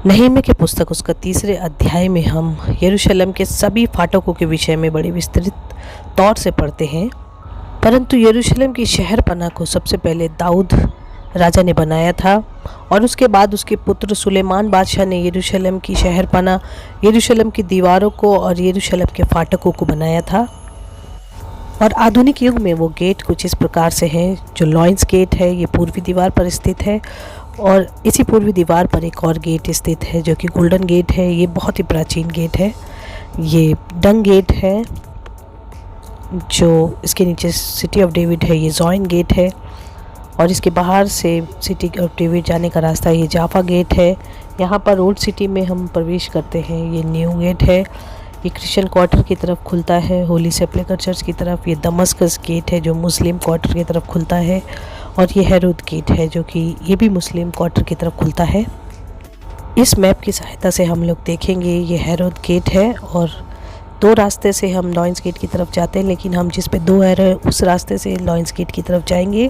नहूमी की पुस्तक उसका 3 अध्याय में हम यरूशलेम के सभी फाटकों के विषय में बड़े विस्तृत तौर से पढ़ते हैं। परंतु यरूशलेम की शहरपनाह को सबसे पहले दाऊद राजा ने बनाया था और उसके बाद उसके पुत्र सुलेमान बादशाह ने यरूशलेम की शहरपनाह, यरूशलेम की दीवारों को और यरूशलेम के फाटकों को बनाया था। और आधुनिक युग में वो गेट कुछ इस प्रकार से हैं। जो लॉयंस गेट है ये पूर्वी दीवार पर स्थित है और इसी पूर्वी दीवार पर एक और गेट स्थित है जो कि गोल्डन गेट है। ये बहुत ही प्राचीन गेट है। ये डंग गेट है जो इसके नीचे सिटी ऑफ डेविड है, ये जॉइन गेट है। और इसके बाहर से सिटी ऑफ डेविड जाने का रास्ता ये जाफा गेट है। यहाँ पर ओल्ड सिटी में हम प्रवेश करते हैं, ये न्यू गेट है। ये क्रिश्चियन क्वार्टर की तरफ खुलता है, होली सेपलेकर चर्च की तरफ। ये दमस्कस गेट है जो मुस्लिम क्वार्टर की तरफ खुलता है। और ये हेरोद गेट है जो कि ये भी मुस्लिम क्वार्टर की तरफ खुलता है। इस मैप की सहायता से हम लोग देखेंगे ये हेरोद गेट है और 2 रास्ते से हम लॉयंस गेट की तरफ जाते हैं, लेकिन हम जिस पे 2 एरो उस रास्ते से लॉयंस गेट की तरफ जाएंगे।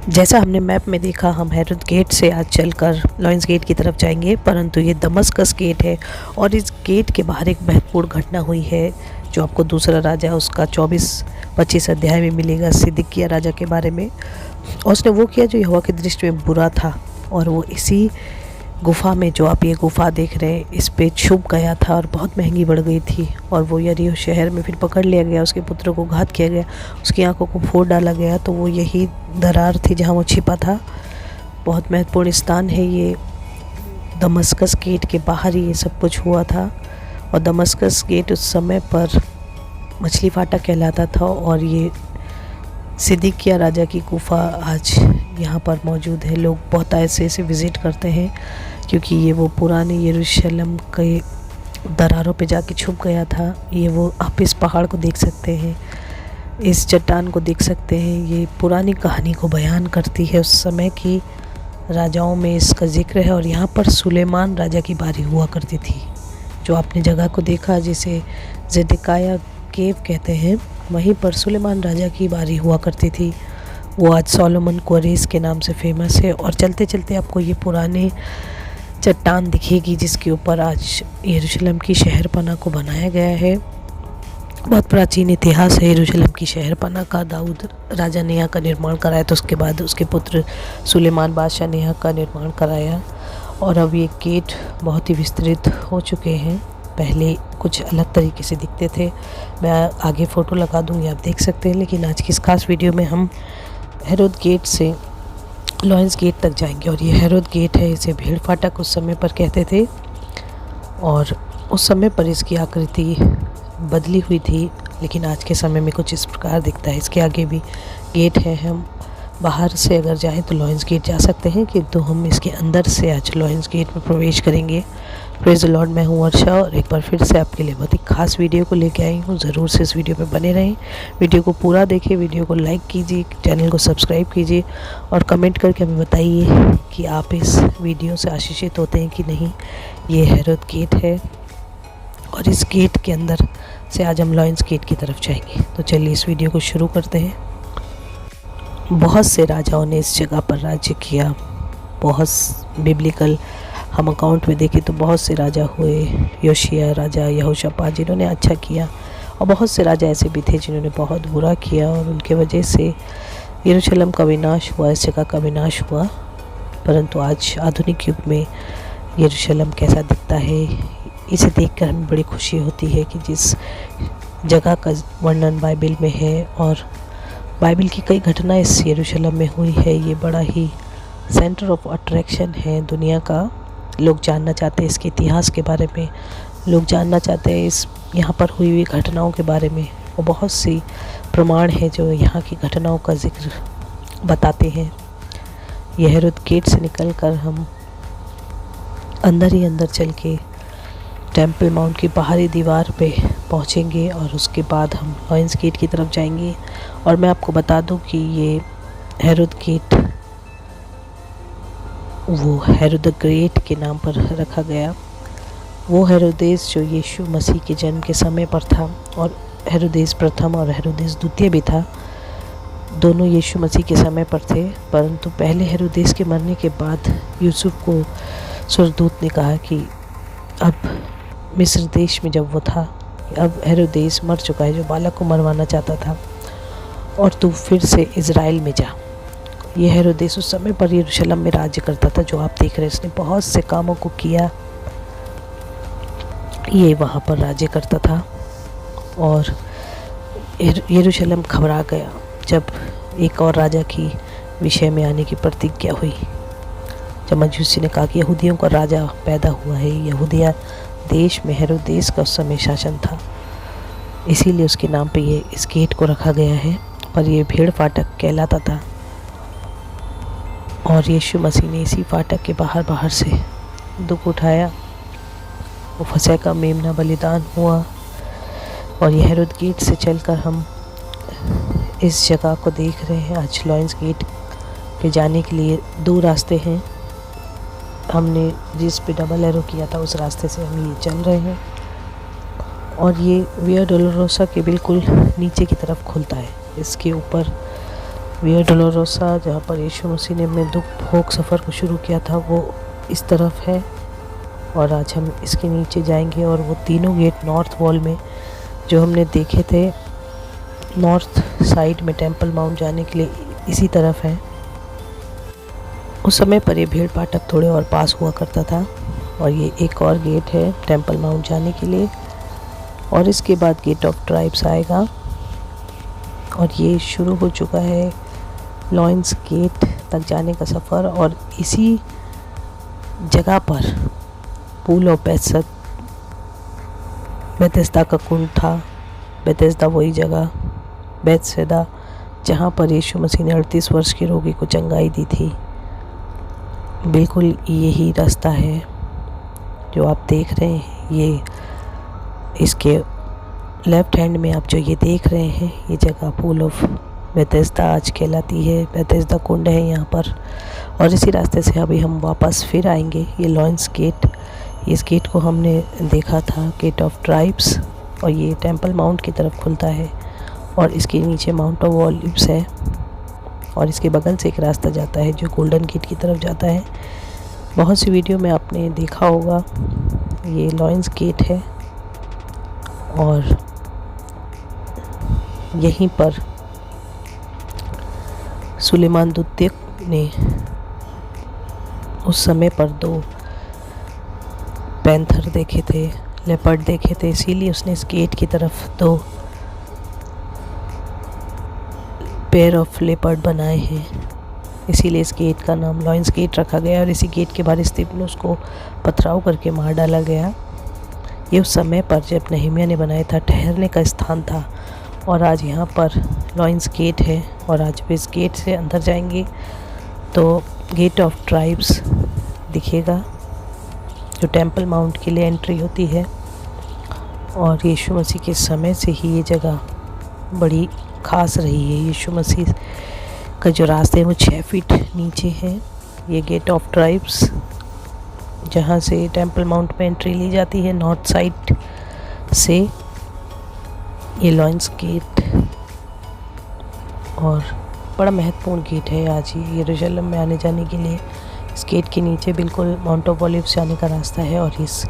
जैसा हमने मैप में देखा हम हेरोद गेट से आज चलकर लॉयंस गेट की तरफ जाएंगे, परंतु ये दमस्कस गेट है और इस गेट के बाहर एक महत्वपूर्ण घटना हुई है जो आपको दूसरा राजा उसका 24-25 अध्याय में मिलेगा, सिदकिय्याह राजा के बारे में। और उसने वो किया जो यहोवा की दृष्टि में बुरा था और वो इसी गुफ़ा में, जो आप ये गुफ़ा देख रहे हैं, इस पे छुप गया था और बहुत महंगी बढ़ गई थी। और वो यरीहो शहर में फिर पकड़ लिया गया, उसके पुत्र को घात किया गया, उसकी आंखों को फोड़ डाला गया। तो वो यही दरार थी जहाँ वो छिपा था। बहुत महत्वपूर्ण स्थान है ये। दमस्कस गेट के बाहर ही ये सब कुछ हुआ था। और दमस्कस गेट उस समय पर मछली फाटक कहलाता था और ये सिदकिय्याह राजा की गुफ़ा आज यहाँ पर मौजूद है। लोग बहुत ऐसे इसे विज़िट करते हैं क्योंकि ये वो पुराने यरूशलेम के दरारों पे जाके छुप गया था। ये वो आप इस पहाड़ को देख सकते हैं, इस चट्टान को देख सकते हैं। ये पुरानी कहानी को बयान करती है, उस समय की राजाओं में इसका जिक्र है। और यहाँ पर सुलेमान राजा की बारी हुआ करती थी। जो आपने जगह को देखा जिसे ज़ेदेकिय्याह केव कहते हैं, वहीं पर सुलेमान राजा की बारी हुआ करती थी। वो आज सोलोमन क्वेरीज के नाम से फेमस है। और चलते चलते आपको ये पुराने चट्टान दिखेगी जिसके ऊपर आज यरूशलेम की शहरपनाह को बनाया गया है। बहुत प्राचीन इतिहास है यरूशलेम की शहरपनाह का। दाऊद राजा ने यहाँ का निर्माण कराया, तो उसके बाद उसके पुत्र सुलेमान बादशाह ने यहाँ का निर्माण कराया। और अब ये गेट बहुत ही विस्तृत हो चुके हैं। पहले कुछ अलग तरीके से दिखते थे। मैं आगे फ़ोटो लगा दूँगी, आप देख सकते हैं। लेकिन आज की इस खास वीडियो में हम हेरोद गेट से लॉयंस गेट तक जाएंगे। और ये हेरोद गेट है, इसे भीड़ फाटक उस समय पर कहते थे। और उस समय पर इसकी आकृति बदली हुई थी, लेकिन आज के समय में कुछ इस प्रकार दिखता है। इसके आगे भी गेट है। हम बाहर से अगर जाएं तो लॉयंस गेट जा सकते हैं, किंतु हम इसके अंदर से आज लॉयंस गेट में प्रवेश करेंगे। Praise the Lord. मैं हूँ वर्षा और एक बार फिर से आपके लिए बहुत ही खास वीडियो को लेके आई हूँ। ज़रूर से इस वीडियो में बने रहें, वीडियो को पूरा देखें, वीडियो को लाइक कीजिए, चैनल को सब्सक्राइब कीजिए और कमेंट करके हमें बताइए कि आप इस वीडियो से आशीषित होते हैं कि नहीं। ये हेरोद गेट है और इस गेट के अंदर से आज हम लॉयंस गेट की तरफ जाएंगे। तो चलिए इस वीडियो को शुरू करते हैं। बहुत से राजाओं ने इस जगह पर राज्य किया। बहुत बिब्लिकल हम अकाउंट में देखें तो बहुत से राजा हुए। योशिय्याह राजा, यहोशापात, जिन्होंने अच्छा किया। और बहुत से राजा ऐसे भी थे जिन्होंने बहुत बुरा किया और उनके वजह से यरूशलेम का विनाश हुआ, इस जगह का विनाश हुआ। परंतु आज आधुनिक युग में यरूशलेम कैसा दिखता है, इसे देखकर हमें बड़ी खुशी होती है कि जिस जगह का वर्णन बाइबल में है और बाइबल की कई घटनाएं इस यरूशलेम में हुई है। ये बड़ा ही सेंटर ऑफ अट्रैक्शन है दुनिया का। लोग जानना चाहते हैं इसके इतिहास के बारे में, लोग जानना चाहते हैं इस यहाँ पर हुई हुई घटनाओं के बारे में। और बहुत सी प्रमाण हैं जो यहाँ की घटनाओं का जिक्र बताते हैं। यह हेरोद गेट से निकलकर हम अंदर ही अंदर चल के टेम्पल माउंट की बाहरी दीवार पे पहुँचेंगे और उसके बाद हम लॉयंस गेट की तरफ जाएंगे। और मैं आपको बता दूं कि ये हेरोद गेट वो हेरोद द ग्रेट के नाम पर रखा गया। वो हेरोदेस जो यीशु मसीह के जन्म के समय पर था, और हेरोदेस प्रथम और हेरोदेस द्वितीय भी था, दोनों यीशु मसीह के समय पर थे। परंतु पहले हेरोदेस के मरने के बाद यूसुफ को स्वर्गदूत ने कहा कि अब मिस्र देश में जब वो था, अब हेरोदेस मर चुका है जो बालक को मरवाना चाहता था, और तू फिर से इज़राइल में जा। ये हेरोदेस उस समय पर यरूशलेम में राज्य करता था, जो आप देख रहे हैं। इसने बहुत से कामों को किया, ये वहाँ पर राज्य करता था। और यरूशलेम घबरा गया जब एक और राजा की विषय में आने की प्रतिज्ञा हुई। जब मजूसी ने कहा कि यहूदियों का राजा पैदा हुआ है, यहूदिया देश में हेरोदेस का उस समय शासन था, इसीलिए उसके नाम पे ये इस गेट को रखा गया है। पर ये भीड़ फाटक कहलाता था, और यीशु मसीह ने इसी फाटक के बाहर से दुख उठाया। वो फसह का मेमना बलिदान हुआ, और ये हेरोद गेट से चलकर हम इस जगह को देख रहे हैं। आज लॉयंस गेट पे जाने के लिए 2 रास्ते हैं। हमने जिस पे डबल एरो किया था उस रास्ते से हम ये चल रहे हैं, और ये विया डोलोरोसा के बिल्कुल नीचे की तरफ खुलता है। इसके ऊपर विया डोलोरोसा, जहाँ पर यीशु मसीह ने अपने दुख भोग सफ़र को शुरू किया था, वो इस तरफ है। और आज हम इसके नीचे जाएंगे, और वो तीनों गेट नॉर्थ वॉल में जो हमने देखे थे नॉर्थ साइड में टेंपल माउंट जाने के लिए इसी तरफ है। उस समय पर ये भीड़ फाटक थोड़े और पास हुआ करता था, और ये एक और गेट है टेंपल माउंट जाने के लिए, और इसके बाद गेट ऑफ ट्राइब्स आएगा। और ये शुरू हो चुका है लॉयंस गेट तक जाने का सफ़र। और इसी जगह पर पूल ऑफ बेथेस्दा का कुंड था। बेथेस्दा वही जगह, बेथसेदा, जहाँ पर यीशु मसीह ने 38 वर्ष के रोगी को चंगाई दी थी। बिल्कुल यही रास्ता है जो आप देख रहे हैं। ये इसके लेफ़्ट हैंड में आप जो ये देख रहे हैं, ये जगह पूल ऑफ बेथेस्दा आज कहलाती है। बेथेस्दा कुंड है यहाँ पर, और इसी रास्ते से अभी हम वापस फिर आएंगे। ये लॉयंस गेट, इस गेट को हमने देखा था गेट ऑफ ट्राइब्स, और ये टेंपल माउंट की तरफ खुलता है, और इसके नीचे माउंट ऑफ ओलिव्स है, और इसके बगल से एक रास्ता जाता है जो गोल्डन गेट की तरफ जाता है। बहुत सी वीडियो में आपने देखा होगा। ये लॉयंस गेट है, और यहीं पर सुलेमान द्वितीय ने उस समय पर 2 पैंथर देखे थे, लेपर्ड देखे थे, इसीलिए उसने इस गेट की तरफ 2 पेयर ऑफ लेपर्ड बनाए हैं। इसीलिए इस गेट का नाम लॉयंस गेट रखा गया, और इसी गेट के बाहर स्तिफनुस को पथराव करके मार डाला गया। ये उस समय पर जब नहम्याह ने बनाया था, ठहरने का स्थान था। और आज यहाँ पर लॉयंस गेट है, और आज भी इस गेट से अंदर जाएंगे तो गेट ऑफ ट्राइब्स दिखेगा, जो टेंपल माउंट के लिए एंट्री होती है। और यीशु मसीह के समय से ही ये जगह बड़ी ख़ास रही है। यीशु मसीह का जो रास्ते हैं वो 6 फीट नीचे है। ये गेट ऑफ ट्राइब्स, जहाँ से टेंपल माउंट में एंट्री ली जाती है नॉर्थ साइड से, ये लॉयंस गेट, और बड़ा महत्वपूर्ण गेट है आज ये यरूशलेम में आने जाने के लिए। इस गेट के नीचे बिल्कुल माउंट ऑफ ओलिव्स जाने का रास्ता है, और इस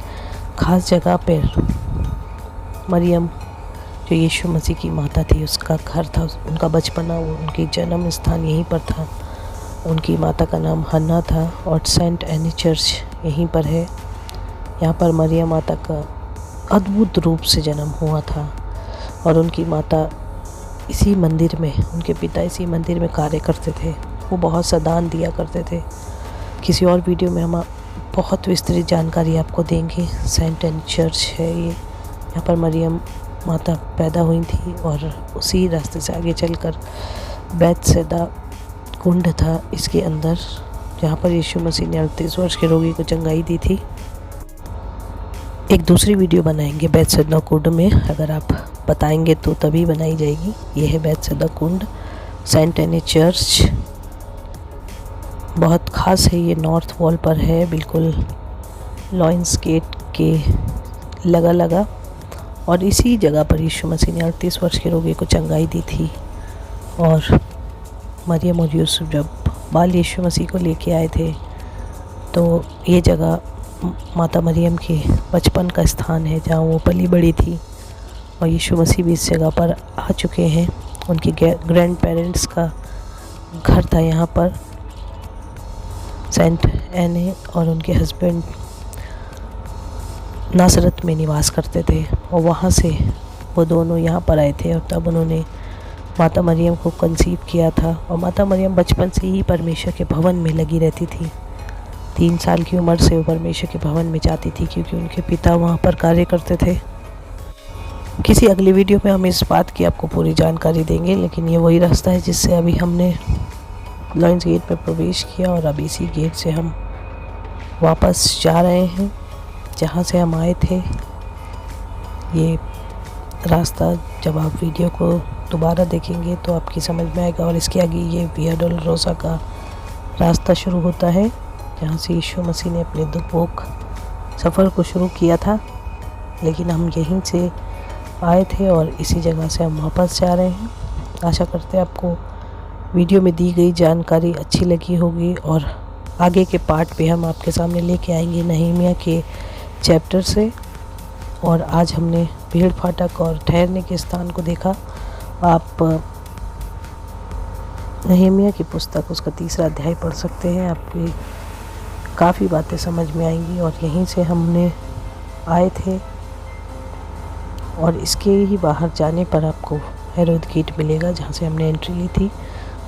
खास जगह पर मरियम जो यीशु मसीह की माता थी, उसका घर था, उनका बचपना, उनकी जन्म स्थान यहीं पर था। उनकी माता का नाम हन्ना था, और सेंट एनी चर्च यहीं पर है। यहाँ पर मरियम माता का अद्भुत रूप से जन्म हुआ था, और उनकी माता इसी मंदिर में, उनके पिता इसी मंदिर में कार्य करते थे। वो बहुत सा दान दिया करते थे। किसी और वीडियो में हम बहुत विस्तृत जानकारी आपको देंगे। सेंट एनी चर्च है ये, यहाँ पर मरियम माता पैदा हुई थी, और उसी रास्ते से आगे चलकर बेथसेदा कुंड था इसके अंदर, जहाँ पर यीशु मसीह ने 38 वर्ष के रोगी को चंगाई दी थी। एक दूसरी वीडियो बनाएंगे बेथसेदा कुंड में, अगर आप बताएंगे तो तभी बनाई जाएगी। ये है बेथसेदा कुंड, सेंट एनी चर्च, बहुत ख़ास है। ये नॉर्थ वॉल पर है, बिल्कुल लॉयंस गेट के लगा, और इसी जगह पर यीशु मसीह ने 38 वर्ष के रोगी को चंगाई दी थी। और मरियम और यूसुफ जब बाल यीशु मसीह को लेके आए थे, तो ये जगह माता मरियम के बचपन का स्थान है, जहाँ वो पली बड़ी थी, और यीशु मसीह भी इस जगह पर आ चुके हैं। उनके ग्रैंड पेरेंट्स का घर था यहाँ पर। सेंट एने और उनके हस्बैंड नासरत में निवास करते थे, और वहाँ से वो दोनों यहाँ पर आए थे, और तब उन्होंने माता मरियम को कंसीव किया था। और माता मरियम बचपन से ही परमेश्वर के भवन में लगी रहती थी। 3 साल की उम्र से वो परमेश्वर के भवन में जाती थी, क्योंकि उनके पिता वहाँ पर कार्य करते थे। किसी अगली वीडियो में हम इस बात की आपको पूरी जानकारी देंगे, लेकिन ये वही रास्ता है जिससे अभी हमने लॉयंस गेट पर प्रवेश किया, और अब इसी गेट से हम वापस जा रहे हैं जहाँ से हम आए थे। ये रास्ता जब आप वीडियो को दोबारा देखेंगे तो आपकी समझ में आएगा। और इसके आगे ये विया डोलोरोसा का रास्ता शुरू होता है, जहाँ से यीशु मसीह ने अपने दुखभोग सफ़र को शुरू किया था। लेकिन हम यहीं से आए थे और इसी जगह से हम वापस जा रहे हैं। आशा करते हैं आपको वीडियो में दी गई जानकारी अच्छी लगी होगी, और आगे के पार्ट पे हम आपके सामने लेके आएंगे नहमीया के चैप्टर से। और आज हमने भीड़ फाटक और ठहरने के स्थान को देखा। आप नहमीया की पुस्तक उसका 3रा अध्याय पढ़ सकते हैं, आपको काफ़ी बातें समझ में आएंगी। और यहीं से हमने आए थे, और इसके ही बाहर जाने पर आपको हेरोद गेट मिलेगा, जहाँ से हमने एंट्री ली थी।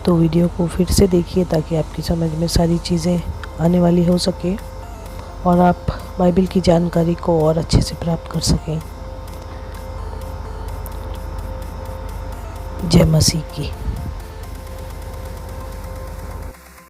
तो वीडियो को फिर से देखिए ताकि आपकी समझ में सारी चीज़ें आने वाली हो सके, और आप बाइबल की जानकारी को और अच्छे से प्राप्त कर सकें। जय मसीह की।